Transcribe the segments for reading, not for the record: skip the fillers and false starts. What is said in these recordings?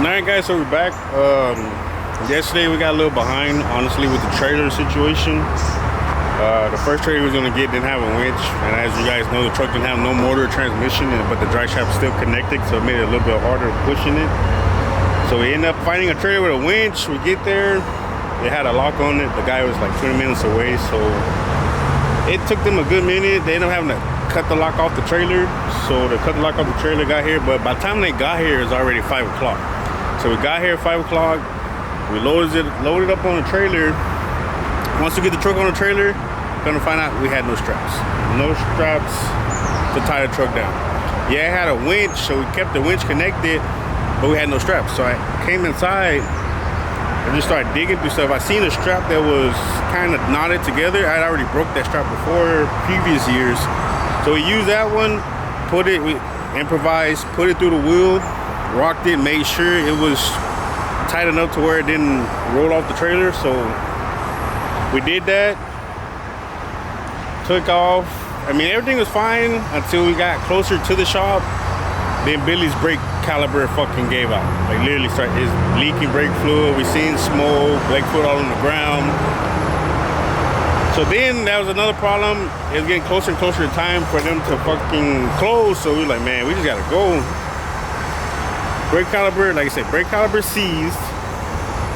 Alright guys, so we're back. Yesterday we got a little behind, honestly, with the trailer situation. The first trailer we was gonna get didn't have a winch, and as you guys know, the truck didn't have no motor or transmission, but the drive shaft still connected, so it made it a little bit harder pushing it. So we ended up finding a trailer with a winch. We get there, it had a lock on it. The guy was like 20 minutes away, so it took them a good minute. They ended up having to cut the lock off the trailer. So to cut the lock off the trailer, got here, but by the time they got here, it was already 5 o'clock. So we got here at 5 o'clock. We loaded up on the trailer. Once we get the truck on the trailer, gonna find out we had no straps. No straps to tie the truck down. Yeah, it had a winch, so we kept the winch connected, but we had no straps. So I came inside and just started digging through stuff. I seen a strap that was kind of knotted together. I had already broke that strap before previous years. So we used that one, we improvised, put it through the wheel, rocked it, made sure it was tight enough to where it didn't roll off the trailer. So we did that, took off. I mean, everything was fine until we got closer to the shop. Then Billy's brake caliper fucking gave out. Like literally started his leaking brake fluid. We seen smoke, brake fluid all on the ground. So then that was another problem. It was getting closer and closer to time for them to fucking close. So we were like, man, we just gotta go. Brake caliper, like I said, brake caliper seized.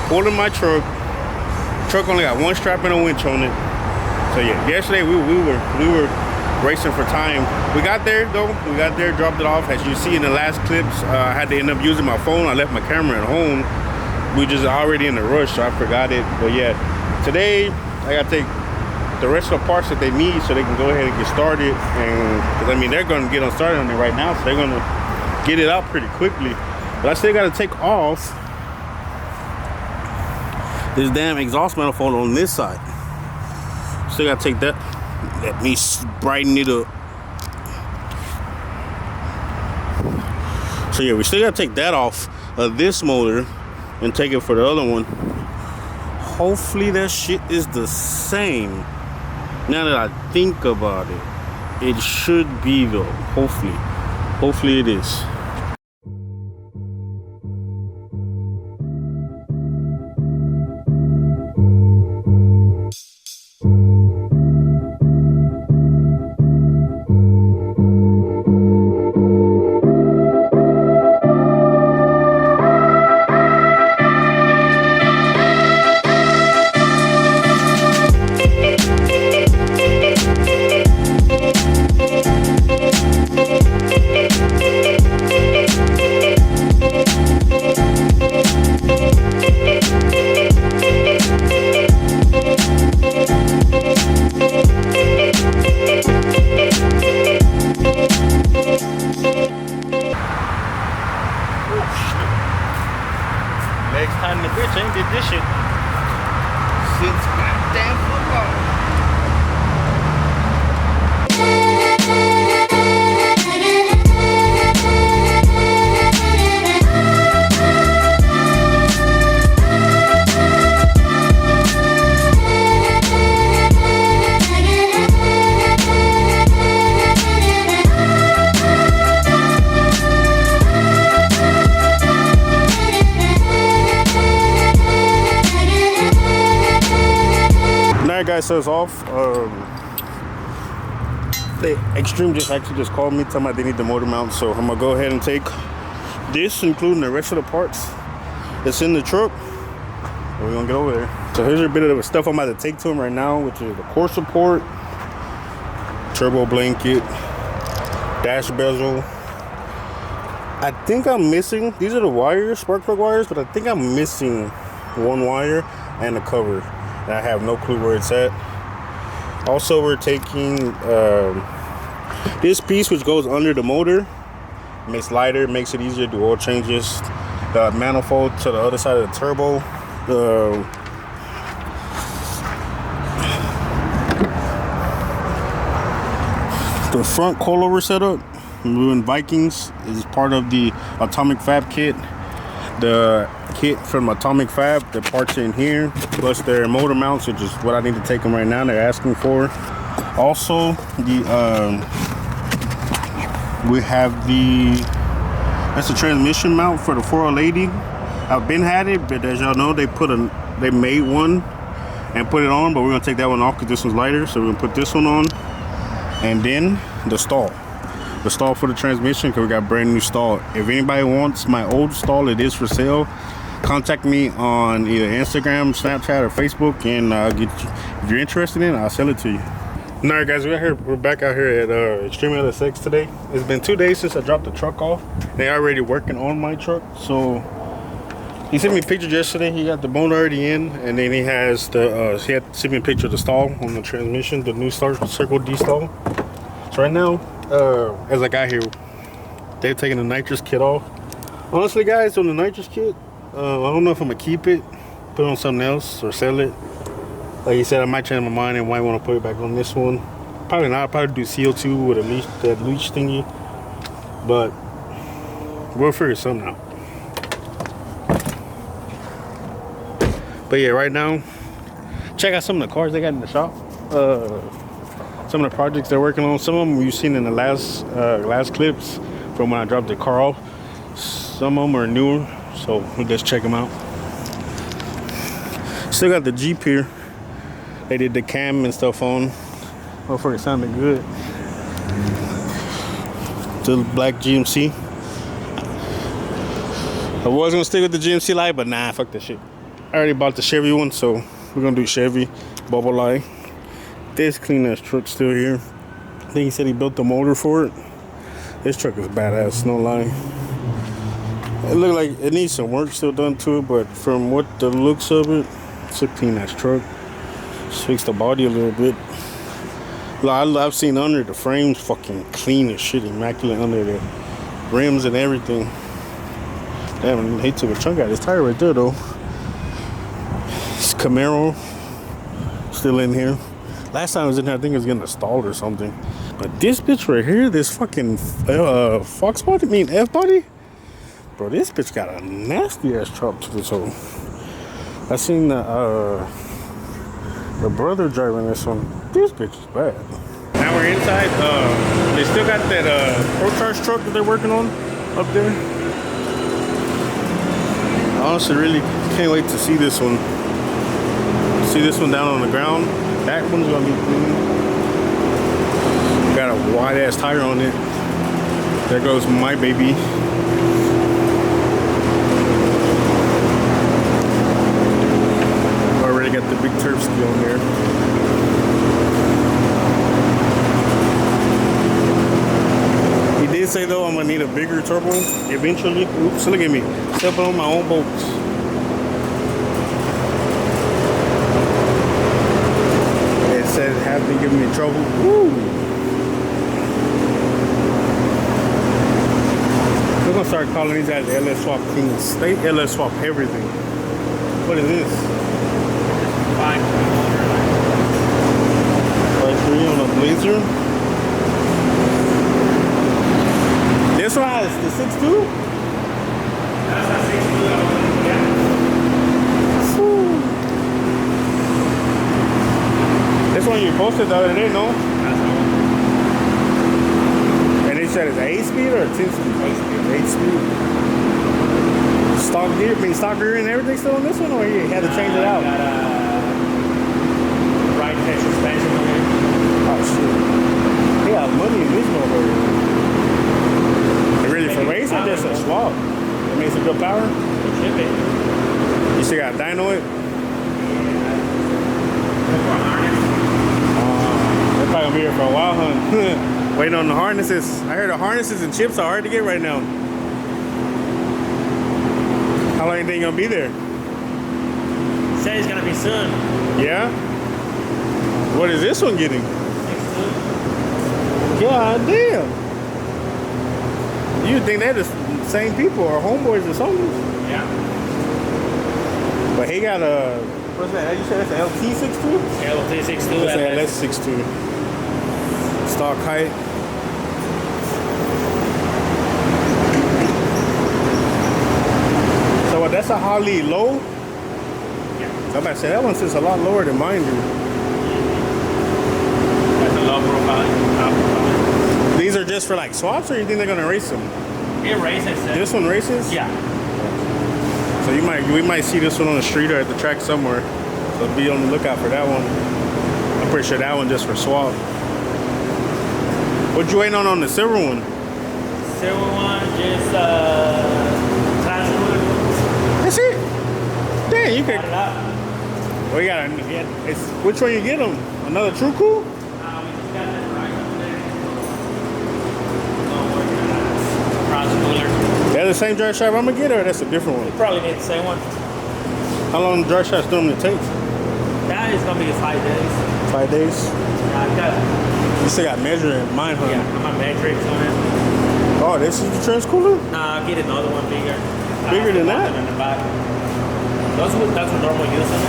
Pulled in my truck. Truck only got one strap and a winch on it. So yeah, yesterday we were racing for time. We got there though. We got there, dropped it off. As you see in the last clips, I had to end up using my phone. I left my camera at home. We just already in the rush, so I forgot it. But yeah, today I gotta take the rest of the parts that they need so they can go ahead and get started. And because I mean they're gonna get on started on it right now, so they're gonna get it out pretty quickly. But I still gotta take off this damn exhaust manifold on this side. Still gotta take that. Let me brighten it up. So yeah, we still gotta take that off of this motor and take it for the other one. Hopefully that shit is the same. Now that I think about it, it should be though. Hopefully it is. Next time the bitch ain't did this shit since goddamn football. Guys, so it's off. The Extreme just actually just called me, telling me they need the motor mount, so I'm gonna go ahead and take this, including the rest of the parts that's in the truck, and we're gonna get over there. So here's a bit of the stuff I'm about to take to him right now, which is the core support, turbo blanket, dash bezel. I think I'm missing, these are the wires, spark plug wires, but I think I'm missing one wire and the cover. I have no clue where it's at. Also, we're taking this piece which goes under the motor, makes lighter, makes it easier to do oil changes. The manifold to the other side of the turbo. The front coilover setup, we're in Vikings, is part of the Atomic Fab kit. The kit from Atomic Fab, the parts in here, plus their motor mounts, which is what I need to take them right now. They're asking for. Also, we have that's the transmission mount for the 4080. I've been had it, but as y'all know, they made one and put it on, but we're gonna take that one off because this one's lighter. So we're gonna put this one on, and then the stall for the transmission, because we got brand new stall. If anybody wants my old stall, it is for sale. Contact me on either Instagram, Snapchat, or Facebook, and if you're interested in it, I'll sell it to you. All right, guys, we're back out here at HIGHLYFE today. It's been 2 days since I dropped the truck off. They're already working on my truck, so he sent me pictures yesterday. He got the bone already in, and then he has the he had sent me a picture of the stall on the transmission, the new Circle D stall. So right now, as I got here, they're taking the nitrous kit off. Honestly, guys, on the nitrous kit, I don't know if I'm gonna keep it, put it on something else, or sell it. Like he said, I might change my mind and might want to put it back on this one. Probably not. I'll probably do CO2 with that leach thingy, but we'll figure something out. But yeah, right now, check out some of the cars they got in the shop. Some of the projects they're working on. Some of them you've seen in the last clips from when I dropped the car off. Some of them are newer, so we'll just check them out. Still got the Jeep here. They did the cam and stuff on. Hopefully it sounded good. The black GMC. I was gonna stick with the GMC light, but nah, fuck that shit. I already bought the Chevy one, so we're gonna do Chevy bubble light. This clean ass truck still here. I think he said he built the motor for it. This truck is badass, no lie. It look like it needs some work still done to it, but from what the looks of it, it's a clean ass truck. Just fix the body a little bit. I've seen under the frames fucking clean as shit, immaculate under the rims and everything. Damn, he took a chunk out of his tire right there though. It's Camaro still in here. Last time I was in here, I think it was getting installed or something. But this bitch right here, this fucking Fox body, F body, bro, this bitch got a nasty ass chop to this hole. I seen the brother driving this one. This bitch is bad. Now we're inside. They still got that Pro Charge truck that they're working on up there. I honestly really can't wait to see this one. See this one down on the ground. That one's gonna be clean. Got a wide ass tire on it. There goes my baby. Already got the big turf ski on there. He did say though I'm gonna need a bigger turbo eventually. Oops, look at me. Stepping on my own bolts. Said it has been giving me trouble. Woo. We're gonna start calling these guys LS Swap Kings. They LS Swap everything. What is this? 5.3 on a Blazer. This one has the 6.2? That's a 6.2. Yeah. This one you posted the other day, no? That's the one. And they said it's 8-speed or 10-speed? 8-speed. Stock gear, stock rear and everything still on this one, or you had to change it out? Got a right head suspension on it. Oh shit. They got money in this motherfucker. They really for race or just a swap? It makes a good power? It should be. You still got dyno it? They're probably gonna be here for a while, huh? Waiting on the harnesses. I heard the harnesses and chips are hard to get right now. How long do you think you're gonna be there? Say it's gonna be soon. Yeah? What is this one getting? 6.2. God damn. You'd think they're the same people or homeboys or something. Yeah. But he got a, what's that? You said that's an LT 6.2? LT 6.2. That's an LS 6.2. Stock height. So what, that's a Harley low? Yeah. I'm about to say that one sits a lot lower than mine do. That's a low profile. These are just for like swaps, or you think they're gonna race them? It races. This one races? Yeah. So we might see this one on the street or at the track somewhere. So be on the lookout for that one. I'm pretty sure that one just for swap. What you waiting on the silver one? Silver one, just class cooler. That's it. Damn, you can. Got it out. Well, you gotta get. Which one you get them? Another True Cool? We just got that right over there. Don't worry about that. Cross cooler. They're the same dry shaft I'm gonna get, or that's a different one? You probably need the same one. How long the dry shafts normally take? That is gonna be 5 days. 5 days? Yeah, I got. You still got measuring in mind, huh? Yeah, I'm a matrix on it. Oh, this is the trans cooler? Nah, I'll get another one bigger. Bigger than that? In the back. That's what normal use on it.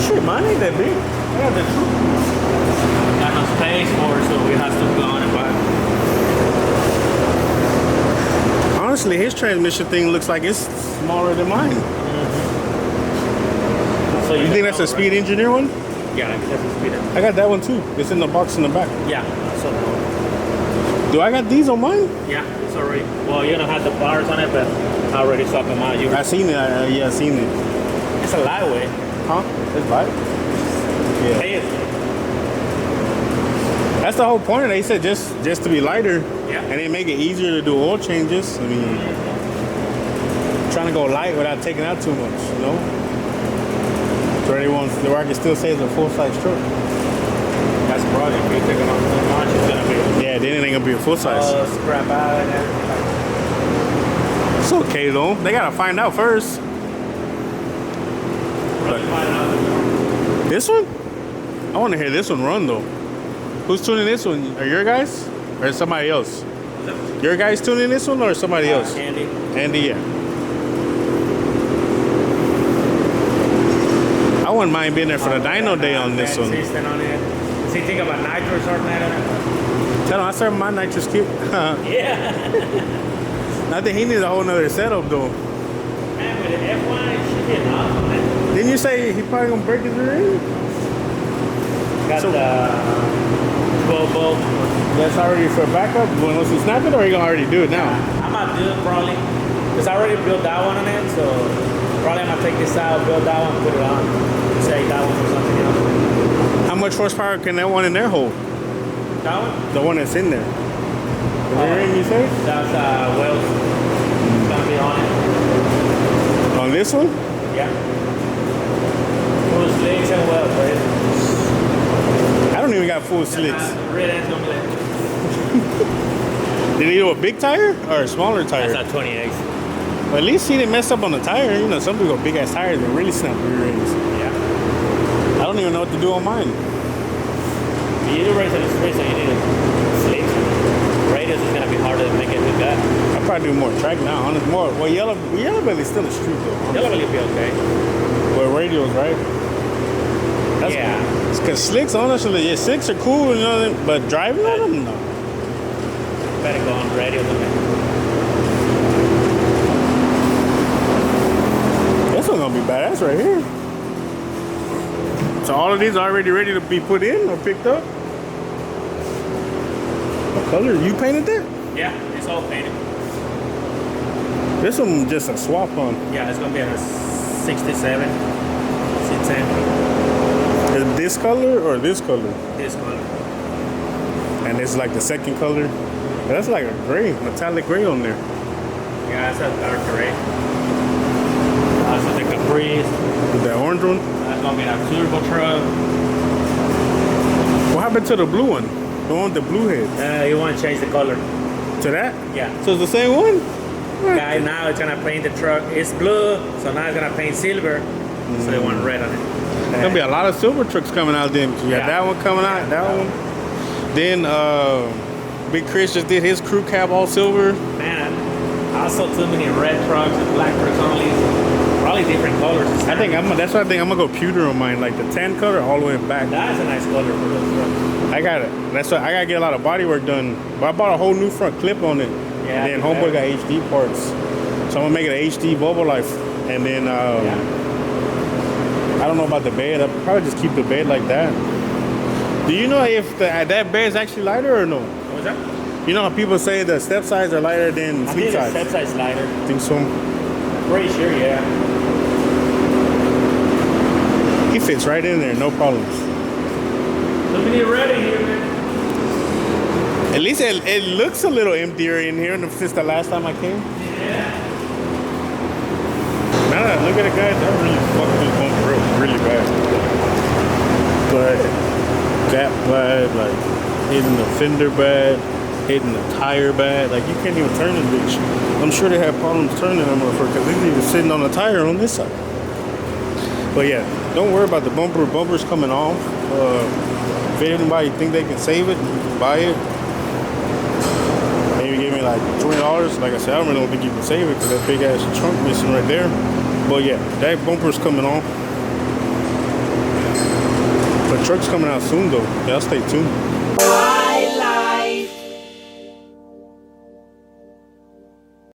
Shit, mine ain't that big. I got that True Cool. Got no space for it, so we have to go on it back. Honestly, his transmission thing looks like it's smaller than mine. So You think that's a speed engineer one? Yeah, that's a speed engineer. I got that one too. It's in the box in the back. Yeah, so Do I got these on mine? yeah, it's already. Well, you don't have the bars on it, but I already suck them out. I seen it. Yeah, I seen it. It's a lightweight. Huh? It's light. Yeah. Hey, That's the whole point. They said just to be lighter. Yeah. And they make it easier to do oil changes. I mean, trying to go light without taking out too much, you know? So everyone's, the I can still say it's a full-size truck. that's probably if you take them off too much, it's gonna be Yeah, then it ain't gonna be a full-size. scrap out and everything. It's okay though. They gotta find out first. Really find out. This one? I want to hear this one run though. Who's tuning this one? Are your guys? Or somebody else? Your guys tuning this one or somebody else? Andy. Andy, yeah. I wouldn't mind being there for the dyno day on this one. System on it. Does he think about nitro or that on it? Tell him I serve my nitrous kit. Yeah. I think he needs a whole nother setup though. Man, with the F1, it should be enough on it. Didn't you say he probably gonna break his rear end? Got So- the 12 volt. That's already for backup. Once he snap it, or he gonna already do it now? I might do it probably. Because I already built that one on it, so probably I'm gonna take this out, build that one, put it on. Say that one for something else. How much horsepower can that one in there hold? That one? The one that's in there. The rear end, you say? That's Wells. It's gonna be on it. On this one? Yeah. Full slicks and Wells, right? I don't even got full slits. Red end's gonna be like. Did he do a big tire or a smaller tire? That's a 28. Well, at least he didn't mess up on the tire. You know, some people got big ass tires that really snap the rear ends. Yeah. I don't even know what to do on mine. You do race on the street, so you need a slick. Radius is gonna be harder to make it with that. I'll probably do more track now. Honest, more. Well, yellow belly's still a street though. Yellow will be okay. Well, radials, right? That's Yeah. Because slicks, honestly, yeah, slicks are cool, you know, but driving on them, no. Better go on radios on it. This one's gonna be badass right here. So all of these are already ready to be put in or picked up? What color? You painted that? Yeah, it's all painted. This one just a swap on. Yeah, it's gonna be a 67, C10, Is this color or this color? this color. And it's like the second color. That's like a gray, metallic gray on there. Yeah, it's a dark gray. So the Caprice. With that orange one. That's gonna be a turbo truck. What happened to the blue one? The one with the blue head. You want to change the color? To that? Yeah. So it's the same one? Guy now it's gonna paint the truck. It's blue, so now it's gonna paint silver. So they want red on it. There's gonna be a lot of silver trucks coming out then. You got Yeah. that one coming out, that one. Then Big Chris just did his crew cab all silver. Man, I saw too many red trucks and black trucks only. Probably different colors. That's why I think I'm gonna go pewter on mine, like the tan color all the way back. That's a nice color for those trucks. I got it. That's why I gotta get a lot of body work done. But I bought a whole new front clip on it. Yeah, And then homeboy got HD parts. So I'm gonna make it an HD Volvo Life. And then I don't know about the bed. I'll probably just keep the bed like that. Do you know if that bed is actually lighter or no? What was that? You know how people say the step sides are lighter than I fleet think the sides? step size lighter. Think so? Pretty sure, yeah. He fits right in there, no problems. Let me get ready here, man. At least it looks a little emptier in here since the last time I came. Yeah. Now that I look at it, guys, that really fucked this bumper up really bad. But gap bad, like hitting the fender bad, hitting the tire bad. Like you can't even turn this bitch. I'm sure they have problems turning that motherfucker because it's even sitting on the tire on this side. But yeah, don't worry about the bumper. Bumper's coming off. If anybody think they can save it, buy it. Maybe give me like $20. Like I said, I really don't think you can save it because that big ass trunk missing right there. But yeah, that bumper's coming off. But truck's coming out soon though. Y'all stay tuned.